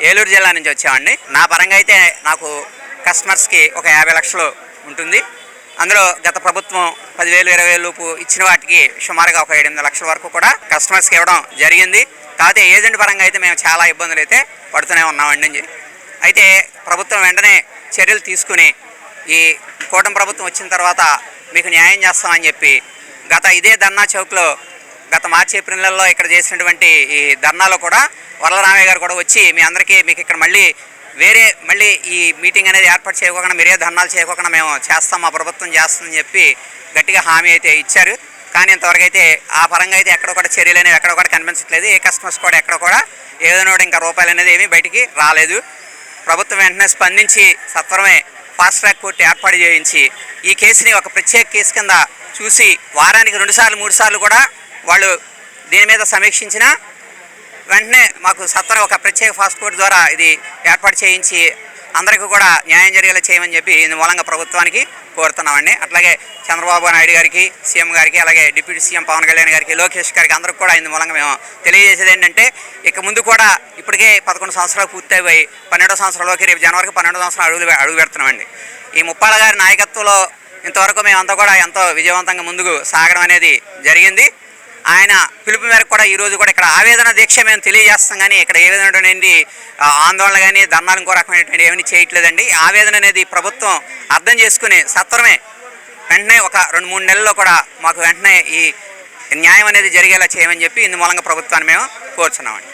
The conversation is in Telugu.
ఏలూరు జిల్లా నుంచి వచ్చామండి. నా పరంగా అయితే నాకు కస్టమర్స్కి ఒక 50 లక్షలు ఉంటుంది. అందులో గత ప్రభుత్వం 10,000, 20,000 లోపు ఇచ్చిన వాటికి సుమారుగా ఒక 7-8 లక్షల వరకు కూడా కస్టమర్స్కి ఇవ్వడం జరిగింది. కాకపోతే ఏజెంట్ పరంగా అయితే మేము చాలా ఇబ్బందులు అయితే పడుతూనే ఉన్నామండి. అయితే ప్రభుత్వం వెంటనే చర్యలు తీసుకుని ఈ కూటమి ప్రభుత్వం వచ్చిన తర్వాత మీకు న్యాయం చేస్తామని చెప్పి ఇదే ధర్నా చౌక్లో గత మార్చి ఏప్రిల్ నెలలో ఇక్కడ చేసినటువంటి ఈ ధర్నాలో కూడా వరలరామయ్య గారు కూడా వచ్చి మీకు ఇక్కడ మళ్ళీ ఈ మీటింగ్ అనేది ఏర్పాటు చేయకోకుండా మీరే ధర్నాలు చేయకోకుండా మేము చేస్తాం, మా ప్రభుత్వం చేస్తుందని చెప్పి గట్టిగా హామీ అయితే ఇచ్చారు. కానీ ఇంతవరకు అయితే ఆ పరంగా అయితే ఎక్కడ కూడా చర్యలు అనేవి ఎక్కడ కూడా కనిపించట్లేదు. ఏ కస్టమర్స్ కూడా ఎక్కడ కూడా ఏదైనా ఇంకా రూపాయలు అనేది ఏమీ బయటికి రాలేదు. ప్రభుత్వం వెంటనే స్పందించి సత్వరమే ఫాస్ట్ ట్రాక్ కోర్టు ఏర్పాటు చేయించి ఈ కేసుని ఒక ప్రత్యేక కేసు కింద చూసి వారానికి 2 సార్లు 3 సార్లు కూడా వాళ్ళు దీని మీద సమీక్షించిన వెంటనే మాకు సత్వరం ఒక ప్రత్యేక ఫాస్ట్ కోర్టు ద్వారా ఇది ఏర్పాటు చేయించి అందరికీ కూడా న్యాయం జరిగేలా చేయమని చెప్పి ఇందు మూలంగా ప్రభుత్వానికి కోరుతున్నామండి. అట్లాగే చంద్రబాబు నాయుడు గారికి, సీఎం గారికి, అలాగే డిప్యూటీ సీఎం పవన్ కళ్యాణ్ గారికి, లోకేష్ గారికి అందరికి కూడా ఇందు మూలంగా మేము తెలియజేసేది ఏంటంటే ఇక ముందు కూడా ఇప్పటికే 11 సంవత్సరాలు పూర్తయిపోయి 12వ సంవత్సరంలోకి రేపు జనవరికి 12వ సంవత్సరం అడుగు పెడుతున్నామండి. ఈ ముప్పాళ్ళ గారి నాయకత్వంలో ఇంతవరకు మేమంతా కూడా ఎంతో విజయవంతంగా ముందుకు సాగడం అనేది జరిగింది. ఆయన పిలుపు మేరకు కూడా ఈరోజు కూడా ఇక్కడ ఆవేదన దీక్ష మేము తెలియజేస్తాం. కానీ ఇక్కడ ఏ విధమైనటువంటి ఆందోళన కానీ ధర్నాలు ఇంకో రకమైనటువంటి ఏమీ చేయట్లేదండి. ఆవేదన అనేది ప్రభుత్వం అర్థం చేసుకుని సత్వరమే వెంటనే ఒక 2-3 నెలల్లో కూడా మాకు వెంటనే ఈ న్యాయం అనేది జరిగేలా చేయమని చెప్పి ఇందు మూలంగా ప్రభుత్వాన్ని మేము కోరుచున్నామండి.